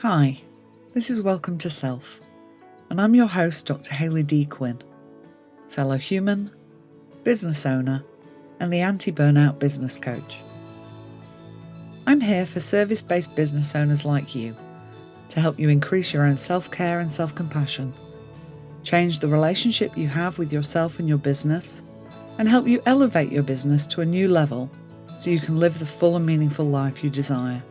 Hi, this is Welcome to Self, and I'm your host, Dr. Hayley D. Quinn, fellow human, business owner, and the anti-burnout business coach. I'm here for service-based business owners like you to help you increase your own self-care and self-compassion, change the relationship you have with yourself and your business, and help you elevate your business to a new level so you can live the full and meaningful life you desire.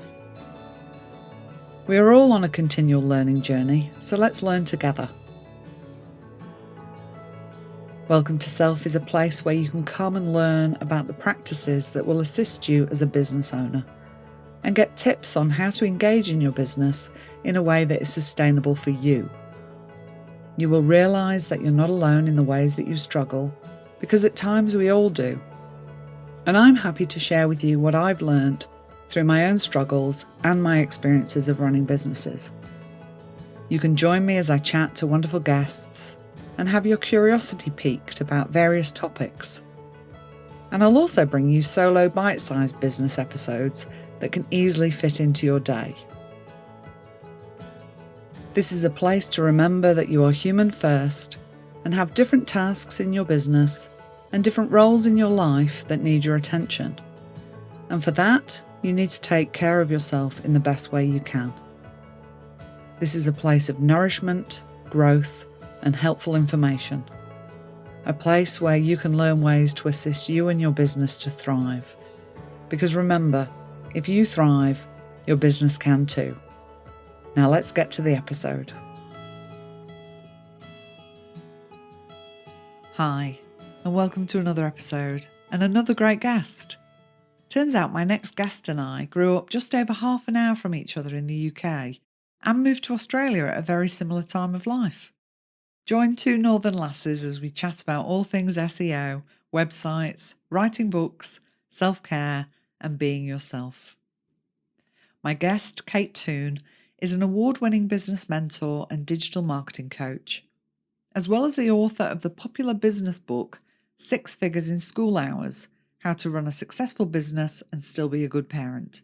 We are all on a continual learning journey, so let's learn together. Welcome to Self is a place where you can come and learn about the practices that will assist you as a business owner and get tips on how to engage in your business in a way that is sustainable for you. You will realise that you're not alone in the ways that you struggle, because at times we all do. And I'm happy to share with you what I've learned through my own struggles and my experiences of running businesses. You can join me as I chat to wonderful guests and have your curiosity piqued about various topics. And I'll also bring you solo bite-sized business episodes that can easily fit into your day. This is a place to remember that you are human first and have different tasks in your business and different roles in your life that need your attention. And for that, you need to take care of yourself in the best way you can. This is a place of nourishment, growth, and helpful information. A place where you can learn ways to assist you and your business to thrive. Because remember, if you thrive, your business can too. Now let's get to the episode. Hi, and welcome to another episode and another great guest. Turns out my next guest and I grew up just over half an hour from each other in the UK and moved to Australia at a very similar time of life. Join two northern lasses as we chat about all things SEO, websites, writing books, self-care, and being yourself. My guest, Kate Toon, is an award-winning business mentor and digital marketing coach, as well as the author of the popular business book, 6 Figures in School Hours, How to Run a Successful Business and Still Be a Good Parent.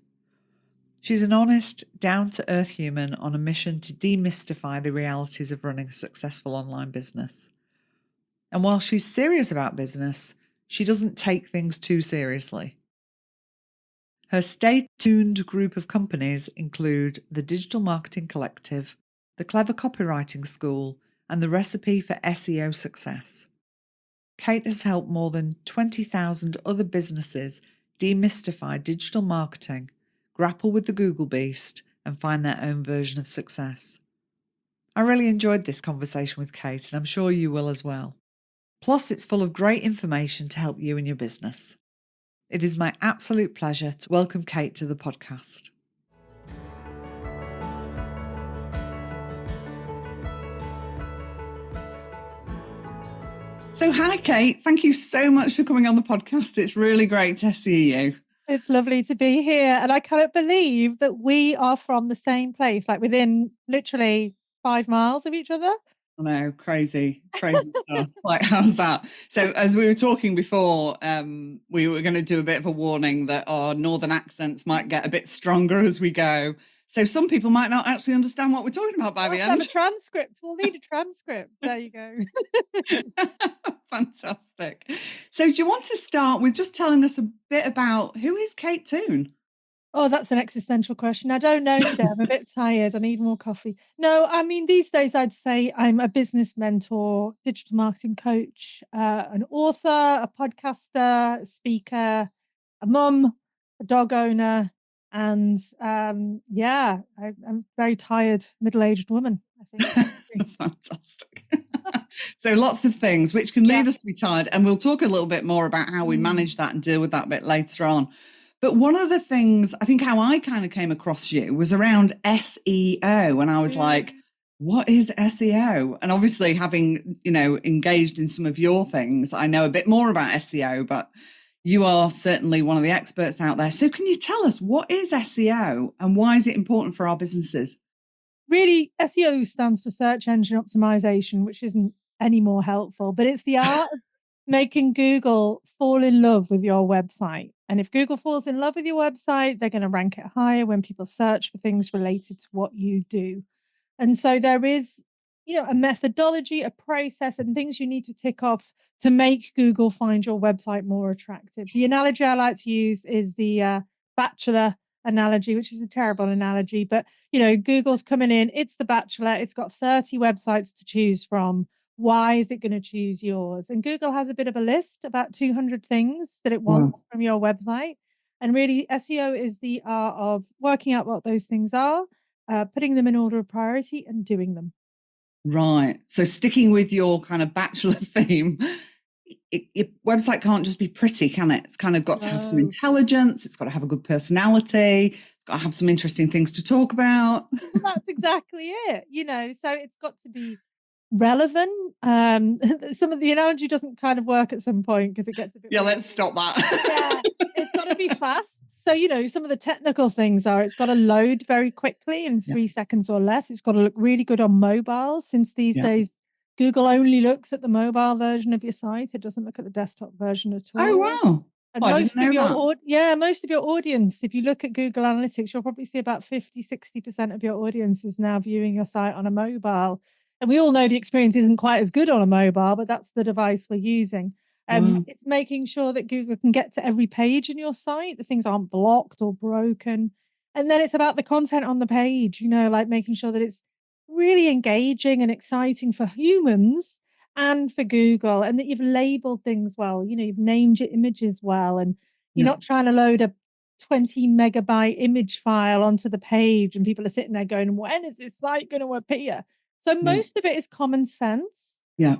She's an honest, down-to-earth human on a mission to demystify the realities of running a successful online business. And while she's serious about business, she doesn't take things too seriously. Her Stay Tuned group of companies include the Digital Marketing Collective, the Clever Copywriting School, and the Recipe for SEO Success. Kate has helped more than 20,000 other businesses demystify digital marketing, grapple with the Google beast, and find their own version of success. I really enjoyed this conversation with Kate, and I'm sure you will as well. Plus, it's full of great information to help you in your business. It is my absolute pleasure to welcome Kate to the podcast. So hi, Kate. Thank you so much for coming on the podcast. It's really great to see you. It's lovely to be here. And I cannot believe that we are from the same place, like within literally 5 miles of each other. I know, crazy stuff. Like, how's that? So as we were talking before, we were going to do a bit of a warning that our northern accents might get a bit stronger as we go. So some people might not actually understand what we're talking about by the end. Have a transcript. We'll need a transcript. There you go. Fantastic. So do you want to start with just telling us a bit about who is Kate Toon? Oh, that's an existential question. I don't know today. I'm a bit tired. I need more coffee. No, I mean, these days I'd say I'm a business mentor, digital marketing coach, an author, a podcaster, a speaker, a mum, a dog owner, and I'm a very tired middle-aged woman, I think. Fantastic. So lots of things which can lead us to be tired, and we'll talk a little bit more about how we manage that and deal with that a bit later on. But one of the things, I think how I kind of came across you was around SEO. And I was like, what is SEO? And obviously having, engaged in some of your things, I know a bit more about SEO, but you are certainly one of the experts out there. So can you tell us, what is SEO and why is it important for our businesses? Really, SEO stands for search engine optimization, which isn't any more helpful, but it's the art of making Google fall in love with your website. And if Google falls in love with your website, they're going to rank it higher when people search for things related to what you do. And so there is, a methodology, a process, and things you need to tick off to make Google find your website more attractive. The analogy I like to use is the bachelor analogy, which is a terrible analogy, but Google's coming in, it's the bachelor, it's got 30 websites to choose from. Why is it going to choose yours? And Google has a bit of a list, about 200 things that it Wow. wants from your website. And really, SEO is the art of working out what those things are, putting them in order of priority and doing them. Right. So sticking with your kind of bachelor theme, your website can't just be pretty, can it? It's kind of got to have some intelligence. It's got to have a good personality. It's got to have some interesting things to talk about. Well, that's exactly it. So it's got to be relevant. Some of the analogy doesn't kind of work at some point because it gets a bit Yeah, weird. let's stop that. Yeah, it's got to be fast. So, some of the technical things are it's got to load very quickly in 3 seconds or less. It's got to look really good on mobile, since these days Google only looks at the mobile version of your site. It doesn't look at the desktop version at all. Oh, wow. And I didn't know that. most of your audience, if you look at Google Analytics, you'll probably see about 50-60% of your audience is now viewing your site on a mobile. And we all know the experience isn't quite as good on a mobile, but that's the device we're using. Wow. It's making sure that Google can get to every page in your site, the things aren't blocked or broken. And then it's about the content on the page, like making sure that it's really engaging and exciting for humans and for Google, and that you've labeled things well, you've named your images well, and you're not trying to load a 20 megabyte image file onto the page and people are sitting there going, when is this site going to appear? So most of it is common sense. Yeah.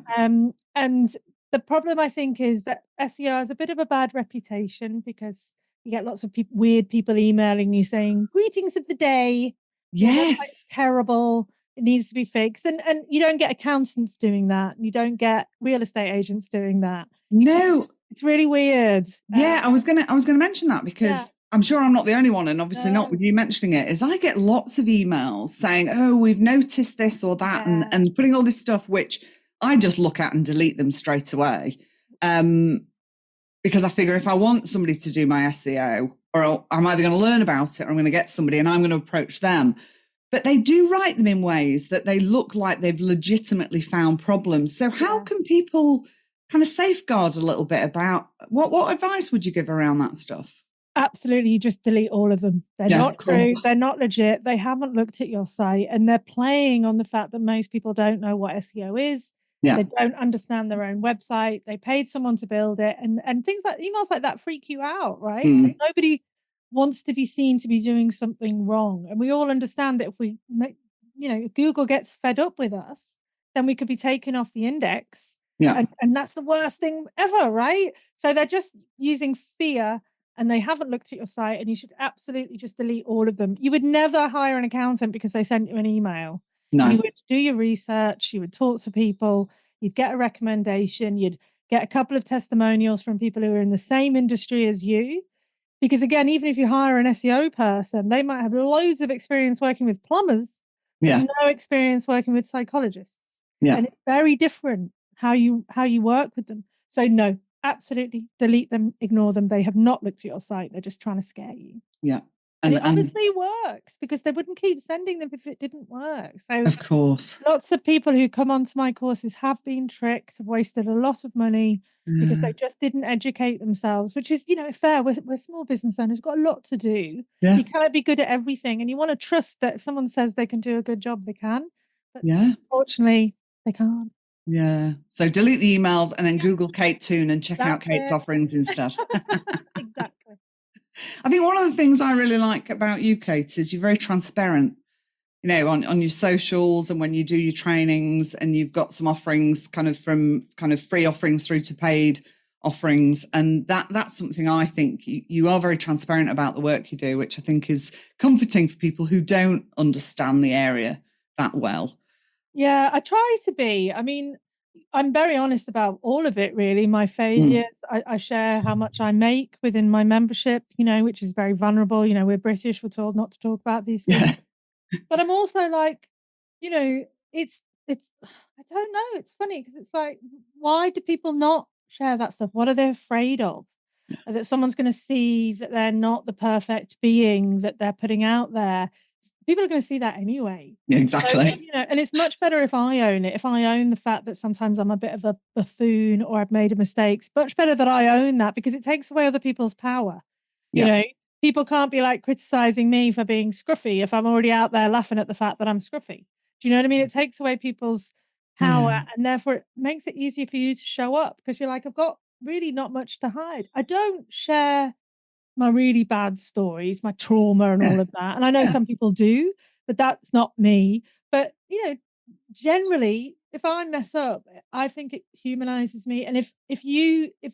And the problem, I think, is that SEO has a bit of a bad reputation because you get lots of weird people emailing you saying, greetings of the day. Your website's terrible. It needs to be fixed. And you don't get accountants doing that. And you don't get real estate agents doing that. No. It's really weird. Yeah, I was gonna mention that because I'm sure I'm not the only one, and obviously not with you mentioning it, is I get lots of emails saying, oh, we've noticed this or that, and putting all this stuff, which I just look at and delete them straight away. Because I figure if I want somebody to do my SEO, or I'm either going to learn about it or I'm going to get somebody and I'm going to approach them. But they do write them in ways that they look like they've legitimately found problems. So how can people kind of safeguard a little bit about what advice would you give around that stuff? Absolutely. You just delete all of them. They're not true. They're not legit. They haven't looked at your site, and they're playing on the fact that most people don't know what SEO is. They don't understand their own website. They paid someone to build it, and things like emails like that freak you out, right? Because nobody wants to be seen to be doing something wrong. And we all understand that if we if Google gets fed up with us, then we could be taken off the index. And that's the worst thing ever, right? So they're just using fear, and they haven't looked at your site, and you should absolutely just delete all of them. You would never hire an accountant because they sent you an email. No. You would do your research, you would talk to people, you'd get a recommendation, you'd get a couple of testimonials from people who are in the same industry as you. Because again, even if you hire an SEO person, they might have loads of experience working with plumbers, but no experience working with psychologists. And it's very different how you work with them. So no, absolutely delete them, ignore them. They have not looked at your site. They're just trying to scare you. Yeah. And it obviously works, because they wouldn't keep sending them if it didn't work. So of course, lots of people who come onto my courses have been tricked, have wasted a lot of money because they just didn't educate themselves, which is, fair. We're small business owners, got a lot to do. You cannot be good at everything, and you want to trust that if someone says they can do a good job, they can. But unfortunately, they can't. Yeah. So delete the emails and then Google Kate Toon and check out Kate's offerings instead. Exactly. I think one of the things I really like about you, Kate, is you're very transparent, on your socials and when you do your trainings, and you've got some offerings from free offerings through to paid offerings. And that's something I think you are very transparent about the work you do, which I think is comforting for people who don't understand the area that well. Yeah, I try to be. I mean, I'm very honest about all of it, really. My failures, I share how much I make within my membership, which is very vulnerable. We're British, we're told not to talk about these things. But I'm also like, it's, I don't know. It's funny because it's like, why do people not share that stuff? What are they afraid of? that someone's going to see that they're not the perfect being that they're putting out there. People are going to see that anyway. Yeah, So, exactly. and it's much better if I own it. If I own the fact that sometimes I'm a bit of a buffoon or I've made a mistake, it's much better that I own that, because it takes away other people's power. You Yeah. know, people can't be like criticizing me for being scruffy if I'm already out there laughing at the fact that I'm scruffy. Do you know what I mean? It takes away people's power, Yeah. and therefore it makes it easier for you to show up, because you're like, I've got really not much to hide. I don't share my really bad stories, my trauma and Yeah. all of that. And I know Yeah. some people do, but that's not me. But, generally, if I mess up, I think it humanizes me. And if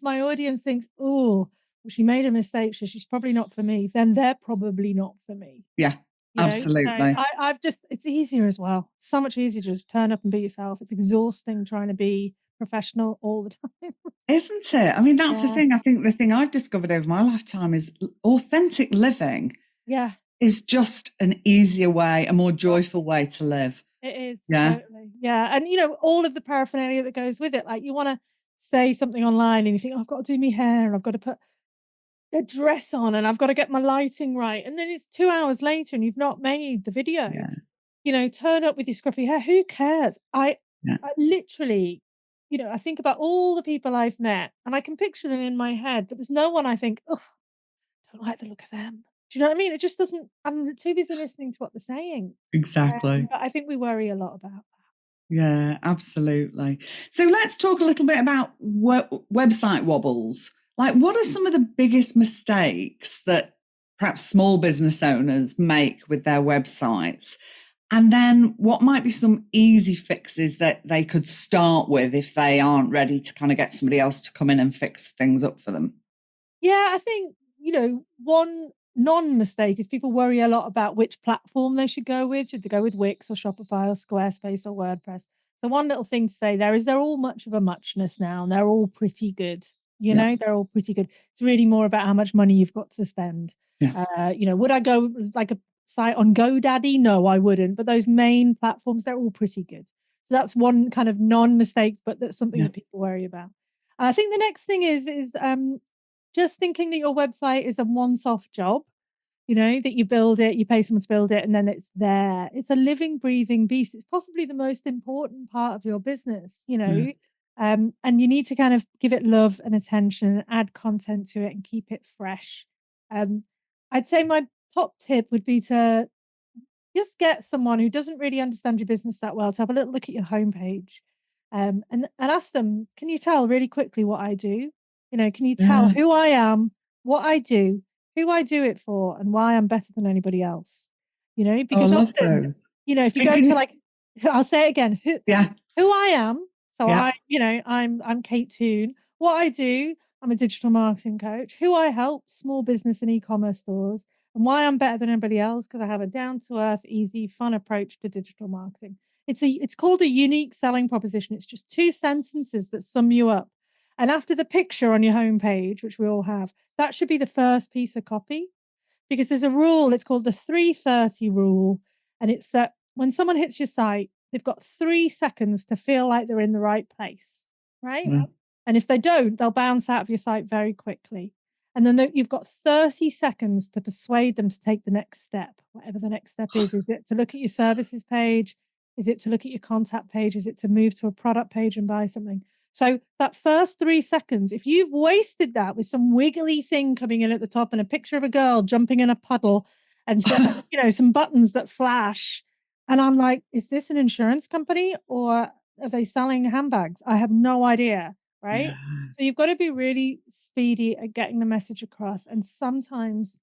my audience thinks, oh, well, she made a mistake, so she's probably not for me, then they're probably not for me. Yeah. So Absolutely. I've just, it's easier as well. So much easier to just turn up and be yourself. It's exhausting trying to be professional all the time. Isn't it? I mean, that's the Yeah. thing. I think the thing I've discovered over my lifetime is authentic living Yeah. is just an easier way, a more joyful way to live. It is, Yeah. totally. Yeah, and, all of the paraphernalia that goes with it, like, you wanna say something online and you think, "Oh, I've got to do my hair, and I've got to put a dress on, and I've got to get my lighting right," and then it's 2 hours later and you've not made the video. Yeah. Turn up with your scruffy hair, who cares? Yeah. I literally, I think about all the people I've met, and I can picture them in my head, but there's no one I think, "Oh, don't like the look of them." Do you know what I mean? It just doesn't, I'm too busy listening to what they're saying. Exactly. But I think we worry a lot about. Yeah, absolutely. So let's talk a little bit about website wobbles. Like, what are some of the biggest mistakes that perhaps small business owners make with their websites? And then what might be some easy fixes that they could start with if they aren't ready to kind of get somebody else to come in and fix things up for them? Yeah, I think, one non-mistake is people worry a lot about which platform they should go with. Should they go with Wix or Shopify or Squarespace or WordPress? So one little thing to say there is they're all much of a muchness now, and they're all pretty good. Yeah. They're all pretty good. It's really more about how much money you've got to spend. Yeah. Would I go with, like, a site on GoDaddy? No, I wouldn't. But those main platforms, they're all pretty good. So that's one kind of non-mistake, but that's something Yeah. that people worry about. I think the next thing is just thinking that your website is a once-off job, that you build it, you pay someone to build it, and then it's there. It's a living, breathing beast. It's possibly the most important part of your business, Yeah. and you need to kind of give it love and attention and add content to it and keep it fresh. Um, I'd say my top tip would be to just get someone who doesn't really understand your business that well to have a little look at your homepage, and ask them, "Can you tell really quickly what I do? Can you tell Yeah. who I am, what I do, who I do it for, and why I'm better than anybody else?" Oh, I Because love often, those. if you And go can to, you? like, I'll say it again, Yeah. who I am. So Yeah. I'm Kate Toon. What I do, I'm a digital marketing coach. Who I help, small business and e-commerce stores, and why I'm better than anybody else, because I have a down to earth, easy, fun approach to digital marketing. It's called a unique selling proposition. It's just two sentences that sum you up. And after the picture on your homepage, which we all have, that should be the first piece of copy, because there's a rule, it's called the 330 rule. And it's that when someone hits your site, they've got 3 seconds to feel like they're in the right place, right? Yeah. And if they don't, they'll bounce out of your site very quickly. And then you've got 30 seconds to persuade them to take the next step, whatever the next step is. Is it to look at your services page? Is it to look at your contact page? Is it to move to a product page and buy something? So that first 3 seconds, if you've wasted that with some wiggly thing coming in at the top and a picture of a girl jumping in a puddle and some buttons that flash, and I'm like, is this an insurance company or are they selling handbags? I have no idea, right? Yeah. So you've got to be really speedy at getting the message across. And sometimes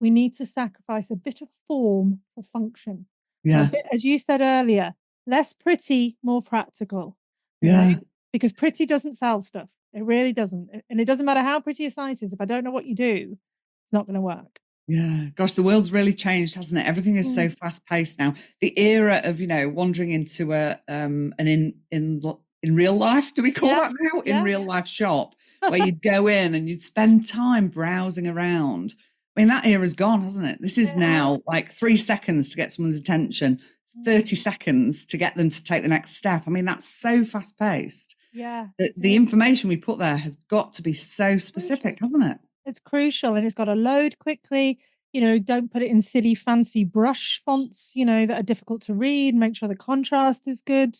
we need to sacrifice a bit of form for function. So a Yeah. bit, as you said earlier, less pretty, more practical, you know, Yeah. because pretty doesn't sell stuff. It really doesn't. And it doesn't matter how pretty a site is. If I don't know what you do, it's not going to work. Yeah, gosh, the world's really changed, hasn't it? Everything is so Mm. fast paced now. The era of, wandering into an in real life, do we call Yeah. that now? In Yeah. real life shop, where you'd go in and you'd spend time browsing around. I mean, that era's gone, hasn't it? This is It has. now like 3 seconds to get someone's attention, Mm. 30 seconds to get them to take the next step. I mean, that's so fast paced. Yeah, The it is. information we put there has got to be so Crucial. specific, hasn't it? It's crucial, and it's got to load quickly. Don't put it in silly fancy brush fonts, that are difficult to read. Make sure the contrast is good.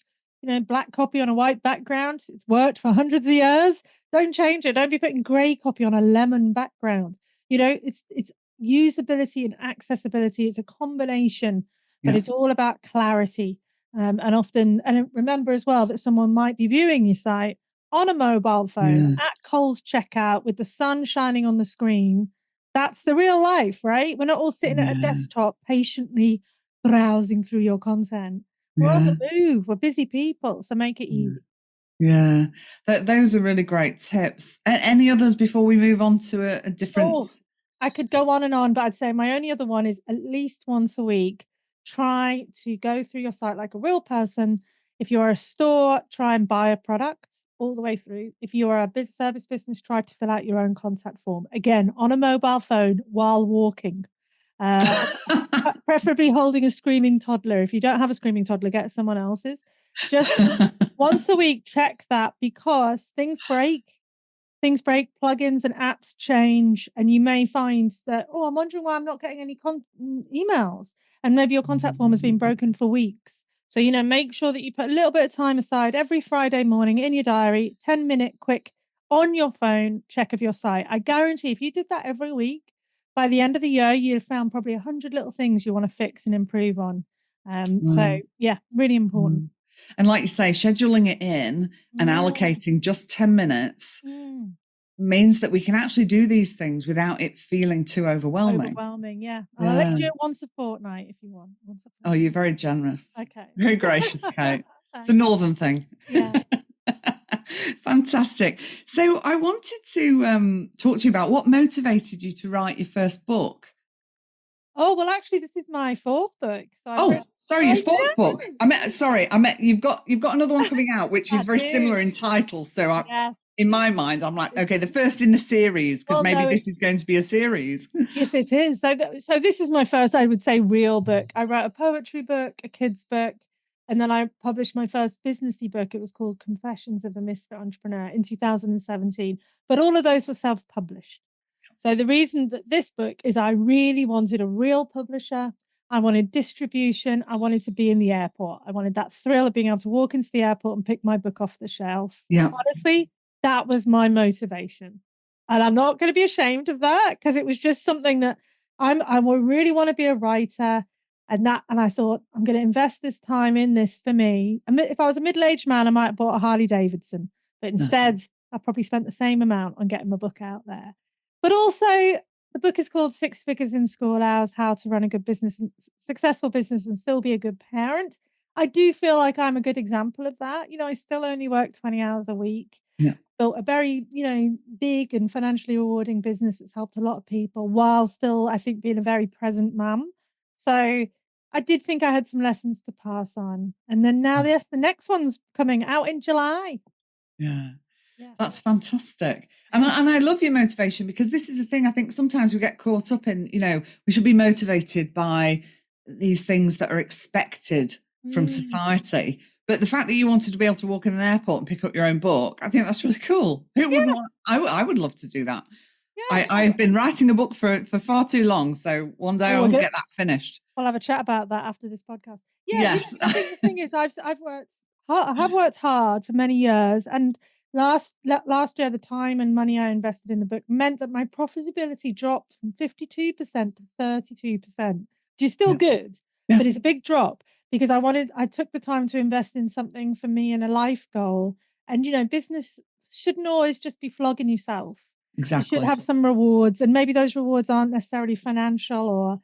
Black copy on a white background. It's worked for hundreds of years. Don't change it. Don't be putting grey copy on a lemon background. It's usability and accessibility. It's a combination, but Yeah. it's all about clarity. And remember as well that someone might be viewing your site on a mobile phone Yeah. at Coles checkout with the sun shining on the screen. That's the real life, right? We're not all sitting at a Yeah. desktop patiently browsing through your content. We're on the Yeah. move. We're busy people, so make it easy. Yeah. Those are really great tips. Any others before we move on to a different? Oh, I could go on, but I'd say my only other one is at least once a week, try to go through your site like a real person. If you're a store, try and buy a product all the way through. If you are a service business, try to fill out your own contact form. Again, on a mobile phone while walking. Uh, Preferably holding a screaming toddler. If you don't have a screaming toddler, get someone else's. Just once a week, check that, because things break. Things break, plugins and apps change, and you may find that, oh, I'm wondering why I'm not getting any emails. And maybe your contact form has been broken for weeks. So, make sure that you put a little bit of time aside every Friday morning in your diary, 10-minute quick on your phone check of your site. I guarantee if you did that every week, by the end of the year, you'd have found probably 100 little things you want to fix and improve on. So, yeah, really important. And like you say, scheduling it in and Yeah. allocating just 10 minutes means that we can actually do these things without it feeling too overwhelming. Yeah. And I'll let you do it once a fortnight if you want. Once a fortnight. Oh, you're very generous. Okay. Very gracious, Kate. It's a northern thing. Yeah. Fantastic. So I wanted to talk to you about what motivated you to write your first book. Oh, well, actually, this is my fourth book. So sorry, your fourth book. I meant you've got another one coming out, which is very similar in title. So in my mind, I'm like, okay, the first in the series, because maybe this is going to be a series. Yes, it is. So this is my first, I would say, real book. I wrote a poetry book, a kids book, and then I published my first businessy book. It was called Confessions of a Misfit Entrepreneur in 2017. But all of those were self-published. So the reason that this book is I really wanted a real publisher. I wanted distribution. I wanted to be in the airport. I wanted that thrill of being able to walk into the airport and pick my book off the shelf. Yeah. Honestly, that was my motivation. And I'm not going to be ashamed of that, because it was just something that I really want to be a writer. And I thought, I'm going to invest this time in this for me. And if I was a middle-aged man, I might have bought a Harley Davidson. But instead, I probably spent the same amount on getting my book out there. But also, the book is called 6 Figures in School Hours: How to Run a Good Business, Successful Business, and Still Be a Good Parent. I do feel like I'm a good example of that. I still only work 20 hours a week. Yeah. Built a very, big and financially rewarding business that's helped a lot of people, while still, I think, being a very present mum. So I did think I had some lessons to pass on. And then now the next one's coming out in July. Yeah. That's fantastic. And I love your motivation, because this is the thing. I think sometimes we get caught up in, we should be motivated by these things that are expected from society. But the fact that you wanted to be able to walk in an airport and pick up your own book, I think that's really cool. Who wouldn't want? I would love to do that. Yeah. I've been writing a book for far too long. So one day I'll get that finished. We'll have a chat about that after this podcast. Yeah, yes. I think the thing is, I have worked hard for many years, and last year, the time and money I invested in the book meant that my profitability dropped from 52% to 32%, which is still good, but it's a big drop, because I took the time to invest in something for me and a life goal. And, business shouldn't always just be flogging yourself. Exactly. You should have some rewards, and maybe those rewards aren't necessarily financial or,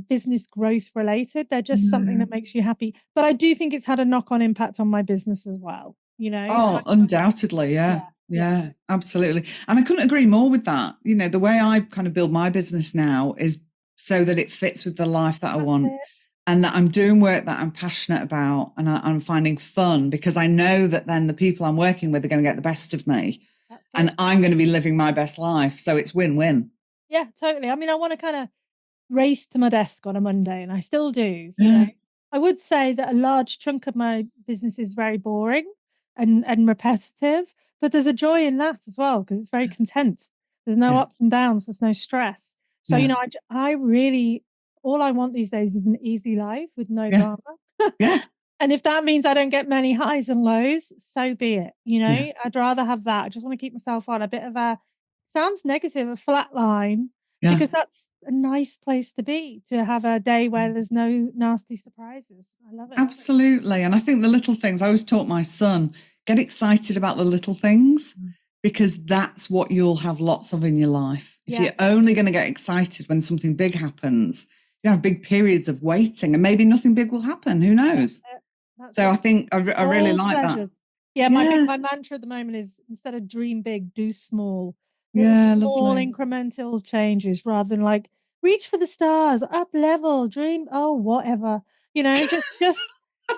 business growth related. They're just something that makes you happy. But I do think it's had a knock-on impact on my business as well. Oh, undoubtedly. Yeah, absolutely. And I couldn't agree more with that. The way I kind of build my business now is so that it fits with the life that I want, and that I'm doing work that I'm passionate about, and I'm finding fun, because I know that then the people I'm working with are going to get the best of me, and I'm going to be living my best life. So it's win-win. Yeah, totally. I mean, I want to kind of race to my desk on a Monday, and I still do. I would say that a large chunk of my business is very boring and repetitive, but there's a joy in that as well, because it's very content. There's no Yeah. ups and downs. There's no stress. So, Yes. I really, all I want these days is an easy life with no Yeah. drama. Yeah. And if that means I don't get many highs and lows, so be it. Yeah. I'd rather have that. I just want to keep myself on a bit of a, sounds negative, a flat line, Yeah. because that's a nice place to be, to have a day where there's no nasty surprises. I love it. Absolutely. And I think the little things, I always taught my son, get excited about the little things, because that's what you'll have lots of in your life. If Yeah. you're only going to get excited when something big happens, you have big periods of waiting and maybe nothing big will happen. Who knows? That's So it. I think I really All like that. pleasures. Yeah, Yeah. my mantra at the moment is, instead of dream big, do small. Yeah. Small Lovely. incremental changes, rather than like reach for the stars, up level, dream, oh whatever. Just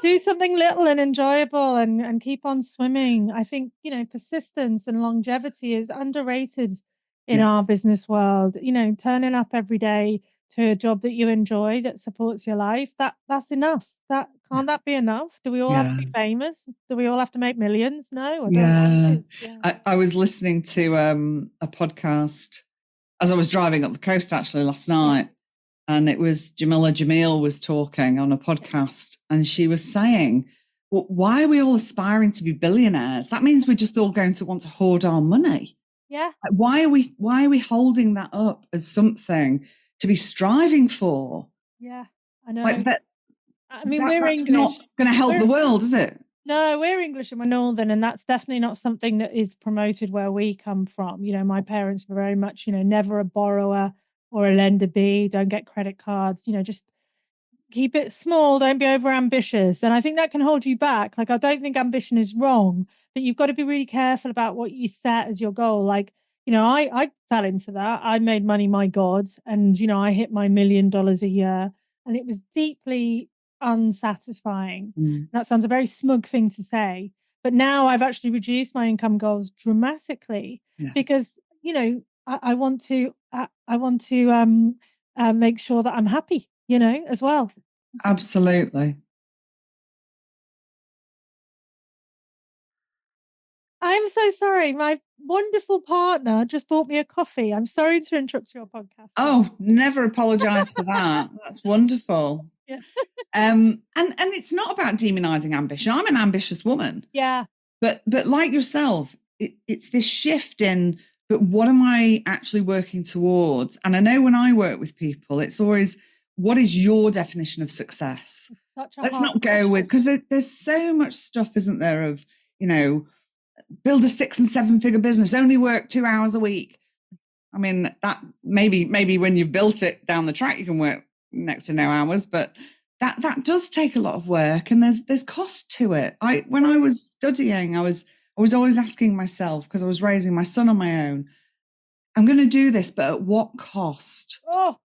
do something little and enjoyable, and keep on swimming. I think, persistence and longevity is underrated in Yeah. our business world. Turning up every day to a job that you enjoy, that supports your life, that's enough. Can't that be enough? Do we all have to Yeah. be famous? Do we all have to make millions? No, I don't want Yeah. to. Yeah. I was listening to a podcast as I was driving up the coast actually last night. And it was Jamila Jamil was talking on a podcast, and she was saying, well, why are we all aspiring to be billionaires? That means we're just all going to want to hoard our money. Yeah. Like, why are we holding that up as something to be striving for? Yeah, I know. Like I mean, we're that's not English. going to help We're the world, is it? No, we're English and we're Northern, and that's definitely not something that is promoted where we come from. My parents were very much, never a borrower or a lender bee, don't get credit cards, just keep it small, don't be over ambitious. And I think that can hold you back. Like, I don't think ambition is wrong, but you've got to be really careful about what you set as your goal. Like, I fell into that. I made money my God. And, I hit my $1 million a year. And it was deeply unsatisfying. Mm. That sounds a very smug thing to say. But now I've actually reduced my income goals dramatically, Yeah. because, I want to make sure that I'm happy, as well. Absolutely. I'm so sorry. My wonderful partner just bought me a coffee. I'm sorry to interrupt your podcast. Oh, never apologize for that. That's wonderful. Yeah. And it's not about demonizing ambition. I'm an ambitious woman. Yeah. But like yourself, it's this shift in, but what am I actually working towards? And I know when I work with people, it's always, what is your definition of success? Let's not go with, because there's so much stuff, isn't there, of, build a 6 and 7 figure business, only work 2 hours a week. I mean, that maybe when you've built it down the track, you can work next to no hours, but that does take a lot of work, and there's cost to it. When I was studying, I was always asking myself, because I was raising my son on my own, I'm going to do this, but at what cost? Oh,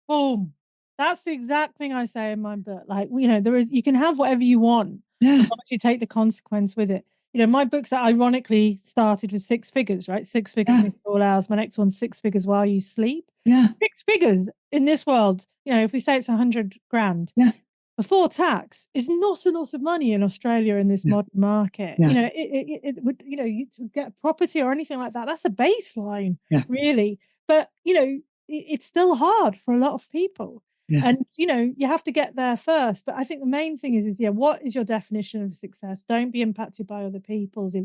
boom. That's the exact thing I say in my book. Like, you can have whatever you want, Yeah. as long as you take the consequence with it. My books that ironically started with 6 figures, right? 6 figures in 4 hours. My next one's 6 figures while you sleep. Yeah. 6 figures in this world, if we say it's 100 grand. Yeah. Before tax is not a lot of money in Australia in this modern market. Yeah. It would, to get a property or anything like that, that's a baseline, Yeah. really. But, it's still hard for a lot of people. Yeah. And, you have to get there first. But I think the main thing is, what is your definition of success? Don't be impacted by other people's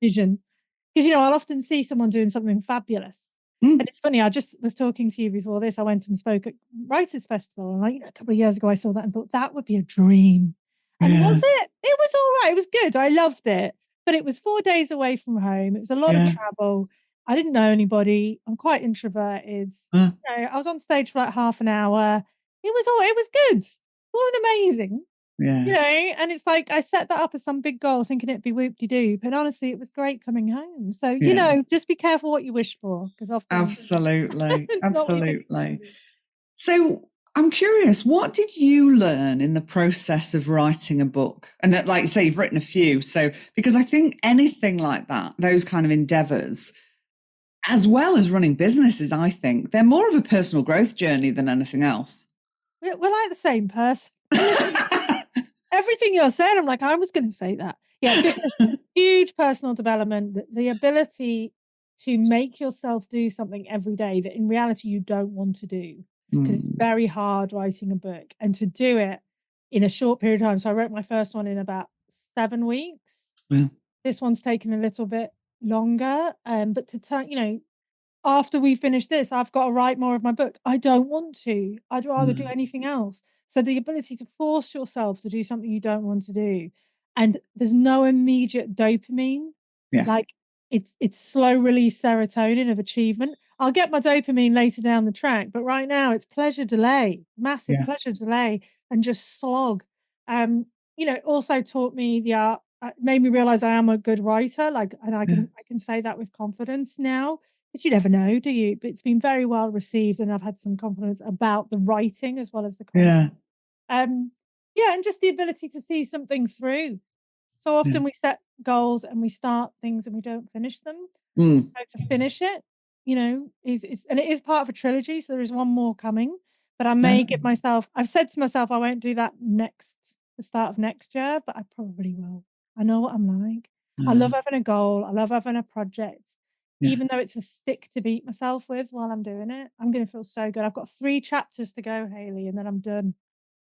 vision. Because, I'll often see someone doing something fabulous. And it's funny, I just was talking to you before this. I went and spoke at Writers' Festival, and a couple of years ago, I saw that and thought that would be a dream. And was it? It was all right. It was good. I loved it. But it was 4 days away from home. It was a lot of travel. I didn't know anybody. I'm quite introverted. I was on stage for like half an hour. It was good. It wasn't amazing. And it's like I set that up as some big goal thinking it'd be whoop-de-doo, but honestly it was great coming home. So, just be careful what you wish for, because often Absolutely. it's Absolutely. So I'm curious, what did you learn in the process of writing a book? And like you say, you've written a few. So, because I think anything like that, those kind of endeavors, as well as running businesses, I think they're more of a personal growth journey than anything else. We're like the same person. Everything you're saying, I'm like, I was going to say that. Yeah, huge personal development, the ability to make yourself do something every day that in reality you don't want to do, because it's very hard writing a book, and to do it in a short period of time. So I wrote my first one in about 7 weeks. Well, This one's taken a little bit longer, but after we finish this, I've got to write more of my book. I don't want to. I'd rather do anything else. So the ability to force yourself to do something you don't want to do, and there's no immediate dopamine. yeah, Like it's slow release serotonin of achievement. I'll get my dopamine later down the track, but right now it's pleasure delay, massive yeah, pleasure delay, and just slog. It also taught me the art. Made me realize I am a good writer. Like, and I yeah, can say that with confidence now, because you never know, do you? But it's been very well received, and I've had some confidence about the writing as well as the content. yeah, Um, yeah, and just the ability to see something through. So yeah. often we set goals and we start things and we don't finish them. Mm. So to finish it, is and it is part of a trilogy, so there is one more coming. But I may give Oh, myself. I've said to myself I won't do that the start of next year, but I probably will. I know what I'm like. I love having a goal. I love having a project. yeah. Even though it's a stick to beat myself with while I'm doing it, I'm gonna feel so good. I've got 3 chapters to go, Hayley, and then I'm done.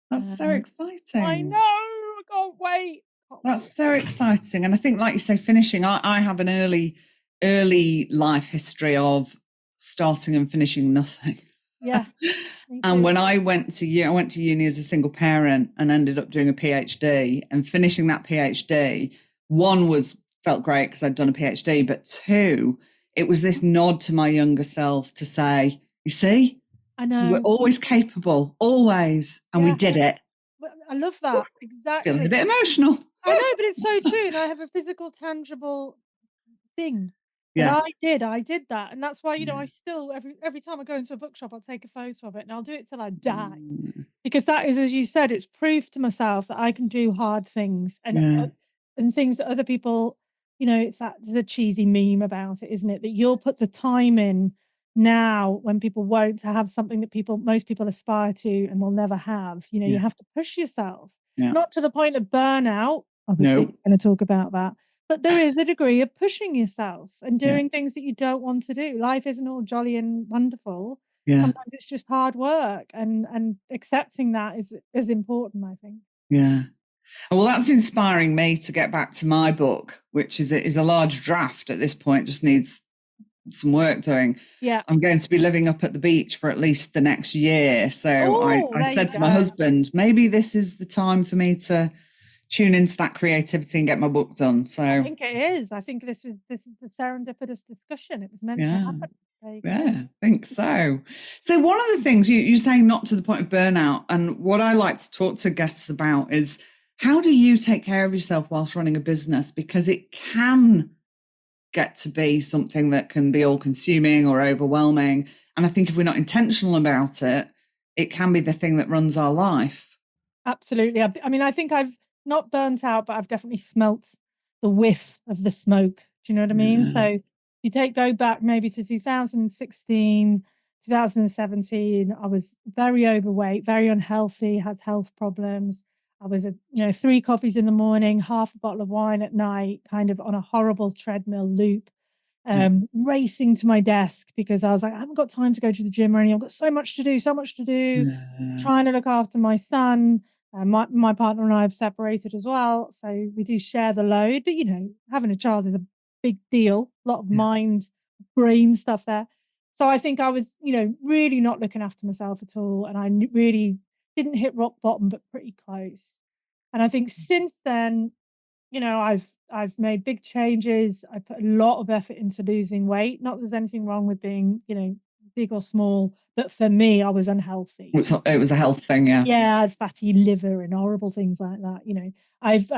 That's so Um, I know, exciting. I can't wait. Can't wait. That's so exciting. And I think, like you say, finishing, I have an early life history of starting and finishing nothing. Yeah, me And too. when I went to uni as a single parent and ended up doing a PhD and finishing that PhD. One was felt great because I'd done a PhD, but two, it was this nod to my younger self to say, you see, I you were know. always capable, always. And we Yeah. did it. Well, I love that, Feeling a exactly. bit emotional. I know, but it's so true, and I have a physical, tangible thing that Yeah. I did that, and that's why, I Yeah. still every time I go into a bookshop, I'll take a photo of it, and I'll do it till I die, Mm. because that is, as you said, it's proof to myself that I can do hard things, Yeah. and things that other people, it's the cheesy meme about it, isn't it? That you'll put the time in now when people won't, to have something that most people aspire to and will never have. You Yeah. have to push yourself, Yeah. not to the point of burnout. Obviously, No. we're going to talk about that. But there is a degree of pushing yourself and Yeah. doing things that you don't want to do. Life isn't all jolly and wonderful. Yeah. Sometimes it's just hard work, and accepting that is important, I think. Yeah. Well, that's inspiring me to get back to my book, which is a large draft at this point, just needs some work doing. Yeah. I'm going to be living up at the beach for at least the next year. So Oh, I there you said to my go. husband, maybe this is the time for me to tune into that creativity and get my book done. I So think it is. I think this is the serendipitous discussion. It was meant to yeah. happen. There you go. Yeah, I think so. So one of the things you're saying, not to the point of burnout, and what I like to talk to guests about is, how do you take care of yourself whilst running a business? Because it can get to be something that can be all consuming or overwhelming. And I think if we're not intentional about it, it can be the thing that runs our life. Absolutely. I mean, I think I've not burnt out, but I've definitely smelt the whiff of the smoke. Do you know what I mean? Yeah, So go back maybe to 2016, 2017. I was very overweight, very unhealthy, had health problems. I was at, 3 coffees in the morning, half a bottle of wine at night, kind of on a horrible treadmill loop, yeah, racing to my desk because I was like, I haven't got time to go to the gym or anything. I've got so much to do, yeah, trying to look after my son. My partner and I have separated as well, so we do share the load. But having a child is a big deal. A lot of yeah, mind, brain stuff there. So I think I was, really not looking after myself at all, and I really didn't hit rock bottom, but pretty close. And I think since then, I've made big changes. I put a lot of effort into losing weight. Not that there's anything wrong with being, big or small, but for me, I was unhealthy. it was a health thing. Yeah, Yeah, I had fatty liver and horrible things like that. I've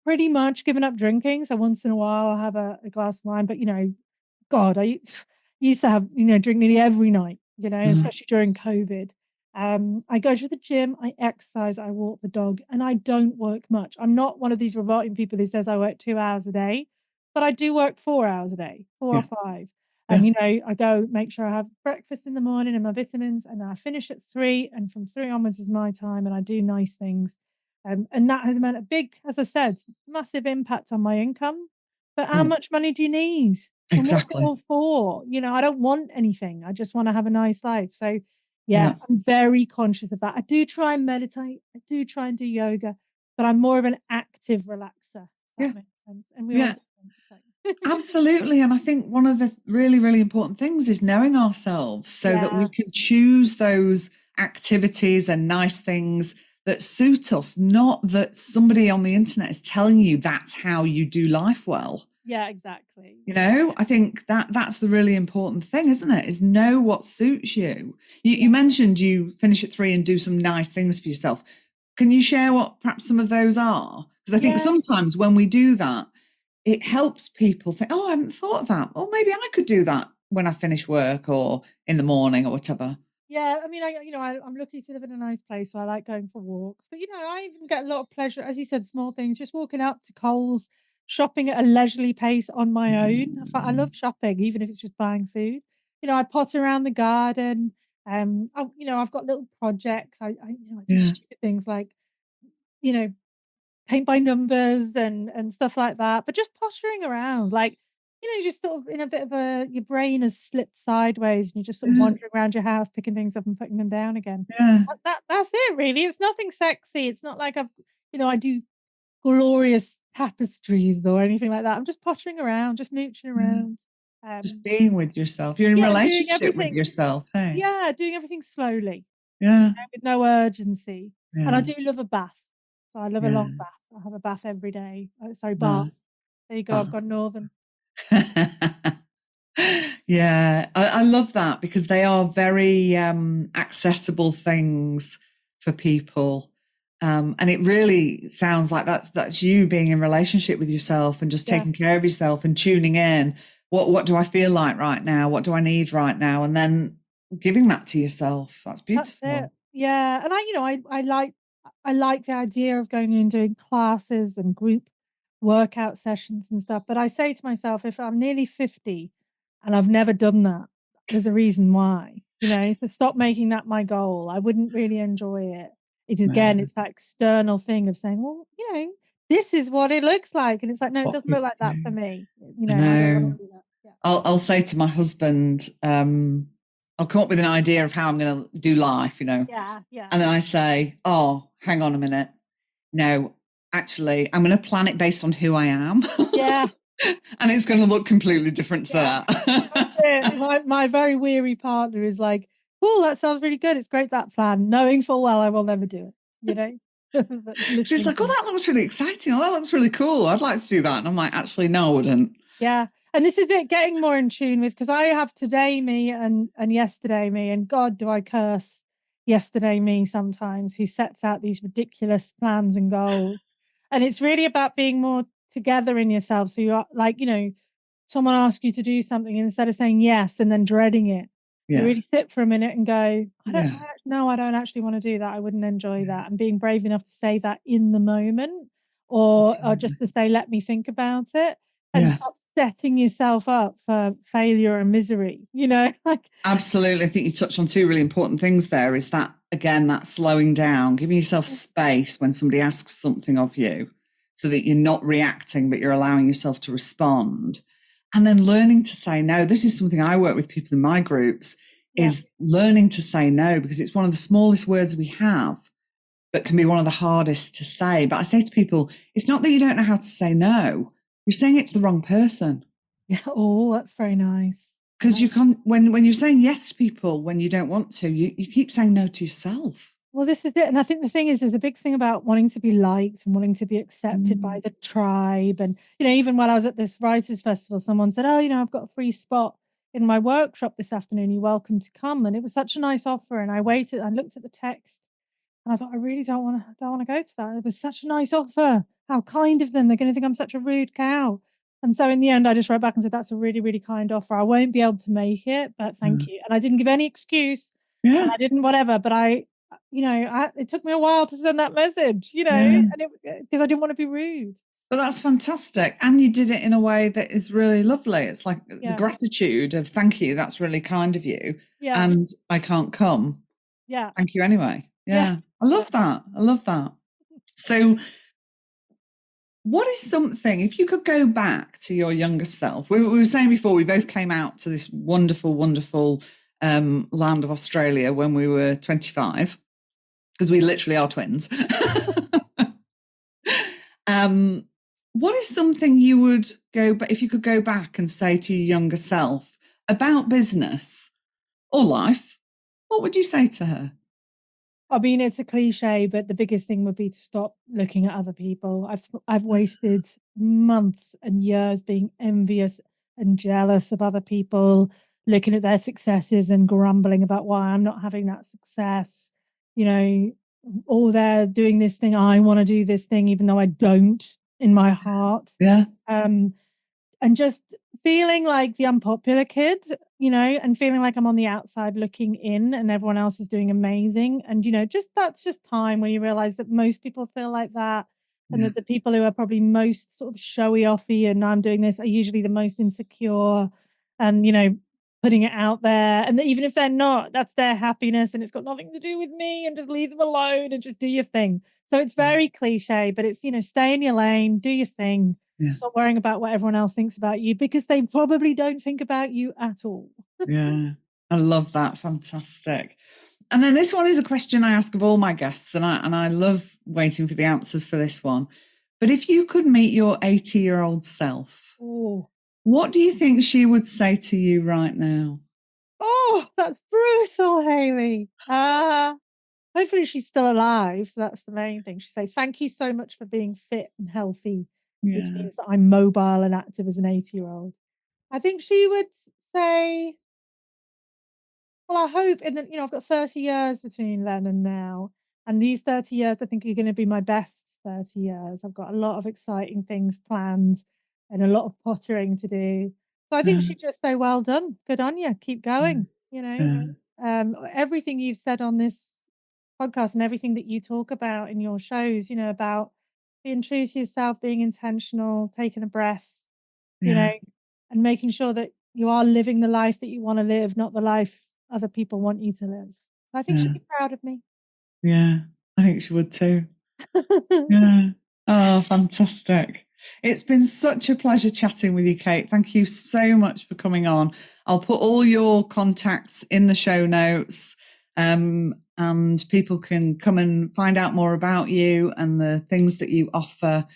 pretty much given up drinking. So once in a while I'll have a glass of wine, but God, I used to have, drink nearly every night, uh, especially during COVID. I go to the gym, I exercise, I walk the dog, and I don't work much. I'm not one of these revolting people who says I work 2 hours a day, but I do work 4 hours a day, 4 or 5. yeah, And I go make sure I have breakfast in the morning and my vitamins, and then I finish at 3, and from 3 onwards is my time, and I do nice things. And that has meant a big, as I said, massive impact on my income. But how mm, much money do you need? And what's it Exactly. all for? You know, I don't want anything. I just want to have a nice life. So, yeah, Yeah. I'm very conscious of that. I do try and meditate. I do try and do yoga, but I'm more of an active relaxer, if that Yeah. makes sense. And we all Yeah. different. So, Absolutely. And I think one of the really, really important things is knowing ourselves so that we yeah, can choose those activities and nice things that suit us, not that somebody on the internet is telling you that's how you do life well. yeah, exactly. You Yeah, know, I think that's the really important thing, isn't it? Is know what suits you. You yeah, mentioned you finish at 3 and do some nice things for yourself. Can you share what perhaps some of those are? Because I think yeah. sometimes when we do that, it helps people think, oh, I haven't thought of that. Or maybe I could do that when I finish work or in the morning or whatever. Yeah, I mean, I'm lucky to live in a nice place, so I like going for walks. But I even get a lot of pleasure, as you said, small things, just walking up to Coles, shopping at a leisurely pace on my own. I love shopping, even if it's just buying food. I potter around the garden. I've got little projects. I do Yeah. stupid things like, you know, paint by numbers and stuff like that, but just pottering around, like, just sort of in a bit of your brain has slipped sideways and you're just sort of Yeah. wandering around your house, picking things up and putting them down again. Yeah. That's it really. It's nothing sexy. It's not like I do glorious tapestries or anything like that. I'm just pottering around, just mooching Yeah. around. Just Um, being with yourself. You're in yeah, and doing relationship with everything yourself. Hey. doing everything slowly, Yeah. with no urgency. And I Yeah. do love a bath. So I love a long Yeah. bath. I have a bath every day. Sorry, bath. No. There you go. I've got northern. Yeah, I love that because they are very accessible things for people. And it really sounds like that's you being in relationship with yourself and just Yeah, taking care of yourself and tuning in. What do I feel like right now? What do I need right now? And then giving that to yourself. That's that's it. beautiful. Yeah, and I like the idea of going and doing classes and group workout sessions and stuff. But I say to myself, if I'm nearly 50 and I've never done that, there's a reason why. So stop making that my goal. I wouldn't really enjoy it. Again, No, it's that external thing of saying, well, this is what it looks like. And it's like, no, that's it what doesn't look people like that for do. me. I I don't want know. to do that. Yeah. I'll say to my husband, I'll come up with an idea of how I'm going to do life, Yeah, yeah. and then I say, oh, hang on a minute. No, actually, I'm going to plan it based on who I am. Yeah, And it's going to look completely different to yeah. That's that. it. My very weary partner is like, "Cool, that sounds really good. It's great, that plan," knowing full well I will never do it, you know? But So it's listening like, to oh, me. that looks really exciting. Oh, that looks really cool. I'd like to do that. And I'm like, actually, no, I wouldn't. Yeah, and this is it, getting more in tune with, because I have today me and yesterday me, and God, do I curse yesterday me sometimes, who sets out these ridiculous plans and goals. And it's really about being more together in yourself. So you're like, someone asks you to do something, and instead of saying yes and then dreading it, you Yeah. really sit for a minute and go, Yeah. no, I don't actually want to do that. I wouldn't enjoy that. And being brave enough to say that in the moment, or Absolutely. just to say, let me think about it, and Yeah. stop setting yourself up for failure and misery, like, Absolutely. I think you touched on two really important things there is that, again, that slowing down, giving yourself space when somebody asks something of you so that you're not reacting, but you're allowing yourself to respond. And then learning to say no. This is something I work with people in my groups yeah. is learning to say no because it's one of the smallest words we have, but can be one of the hardest to say. But I say to people, it's not that you don't know how to say no. You're saying it to the wrong person. Yeah. Oh, that's very nice. I Because you like. can't when you're saying yes to people when you don't want to, you keep saying no to yourself. Well, this is it, and I think the thing is, there's a big thing about wanting to be liked and wanting to be accepted by Mm. the tribe, and, even when I was at this writers' festival, someone said, "Oh, I've got a free spot in my workshop this afternoon, you're welcome to come," and it was such a nice offer, and I waited, I looked at the text, and I thought, "I really don't wanna go to that. It was such a nice offer. How kind of them. They're gonna think I'm such a rude cow." And so in the end, I just wrote back and said, "That's a really, really kind offer. I won't be able to make it, but thank Mm. you." And I didn't give any excuse, and Yeah, I didn't whatever, but it took me a while to send that message, yeah. and it because I didn't wanna be rude. But that's fantastic. And you did it in a way that is really lovely. It's like the Yeah, gratitude of thank you, that's really kind of you. yeah, And I can't come. yeah, Thank you anyway. yeah, Yeah. I yeah. love that. I love that. So What is something, if you could go back to your younger self, we were saying before, we both came out to this wonderful, wonderful land of Australia when we were 25, because we literally are twins. What is something you would if you could go back and say to your younger self about business or life, what would you say to her? I mean, it's a cliche, but the biggest thing would be to stop looking at other people. I've wasted months and years being envious and jealous of other people, looking at their successes and grumbling about why I'm not having that success. You know, or they're doing this thing, I want to do this thing, even though I don't in my heart. Yeah. Um, and just feeling like the unpopular kid, and feeling like I'm on the outside looking in and everyone else is doing amazing. And, that's just time when you realize that most people feel like that. And Yeah. that the people who are probably most sort of showy offy and I'm doing this are usually the most insecure and, putting it out there. And even if they're not, that's their happiness and it's got nothing to do with me and just leave them alone and just do your thing. So it's very cliche, but it's, stay in your lane, do your thing. Yeah. Stop worrying about what everyone else thinks about you because they probably don't think about you at all. Yeah. I love that. Fantastic. And then this one is a question I ask of all my guests, and I love waiting for the answers for this one. But if you could meet your 80-year-old self, Oh, what do you think she would say to you right now? that's brutal, Hayley. Hopefully she's still alive. So that's the main thing. She say, thank you so much for being fit and healthy, which Yeah. means that I'm mobile and active as an 80-year-old. I think she would say, well, I hope I've got 30 years between then and now. And these 30 years, I think are going to be my best 30 years. I've got a lot of exciting things planned and a lot of pottering to do. So I think Yeah. she'd just say, well done. Good on you. Keep going. Yeah. Everything you've said on this podcast and everything that you talk about in your shows, about being true to yourself, being intentional, taking a breath, you Yeah. know, and making sure that you are living the life that you want to live, not the life other people want you to live. So I think Yeah. she'd be proud of me. Yeah. I think she would too. Yeah. Oh, fantastic. It's been such a pleasure chatting with you, Kate. Thank you so much for coming on. I'll put all your contacts in the show notes, and people can come and find out more about you and the things that you offer.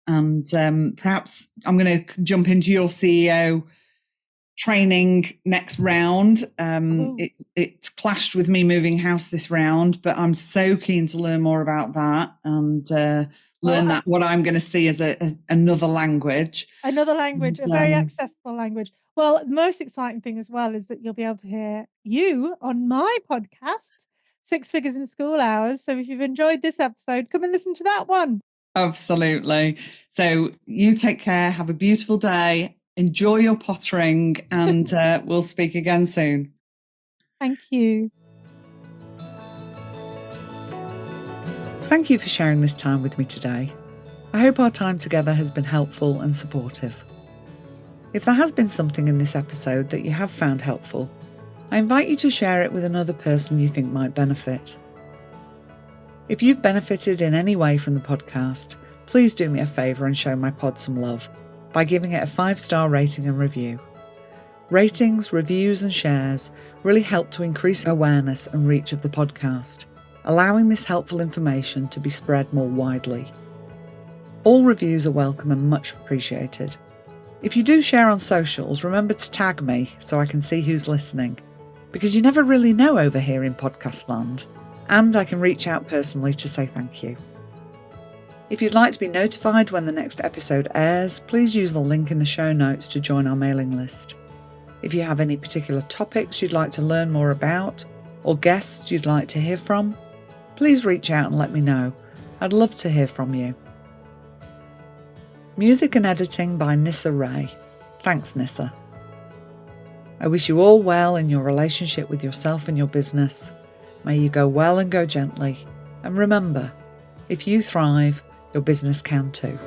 And perhaps I'm going to jump into your CEO training next round. It clashed with me moving house this round, but I'm so keen to learn more about that and learn that what I'm going to see as another language. Another language, And, a very accessible language. Well, the most exciting thing as well is that you'll be able to hear you on my podcast, Six Figures in School Hours. So if you've enjoyed this episode, come and listen to that one. Absolutely. So you take care. Have a beautiful day. Enjoy your pottering, and we'll speak again soon. Thank you. Thank you for sharing this time with me today. I hope our time together has been helpful and supportive. If there has been something in this episode that you have found helpful, I invite you to share it with another person you think might benefit. If you've benefited in any way from the podcast, please do me a favour and show my pod some love by giving it a 5-star rating and review. Ratings, reviews and shares really help to increase awareness and reach of the podcast, allowing this helpful information to be spread more widely. All reviews are welcome and much appreciated. If you do share on socials, remember to tag me so I can see who's listening, because you never really know over here in podcast land, and I can reach out personally to say thank you. If you'd like to be notified when the next episode airs, please use the link in the show notes to join our mailing list. If you have any particular topics you'd like to learn more about, or guests you'd like to hear from, please reach out and let me know. I'd love to hear from you. Music and editing by Nissa Ray. Thanks, Nissa. I wish you all well in your relationship with yourself and your business. May you go well and go gently. And remember, if you thrive, your business can too.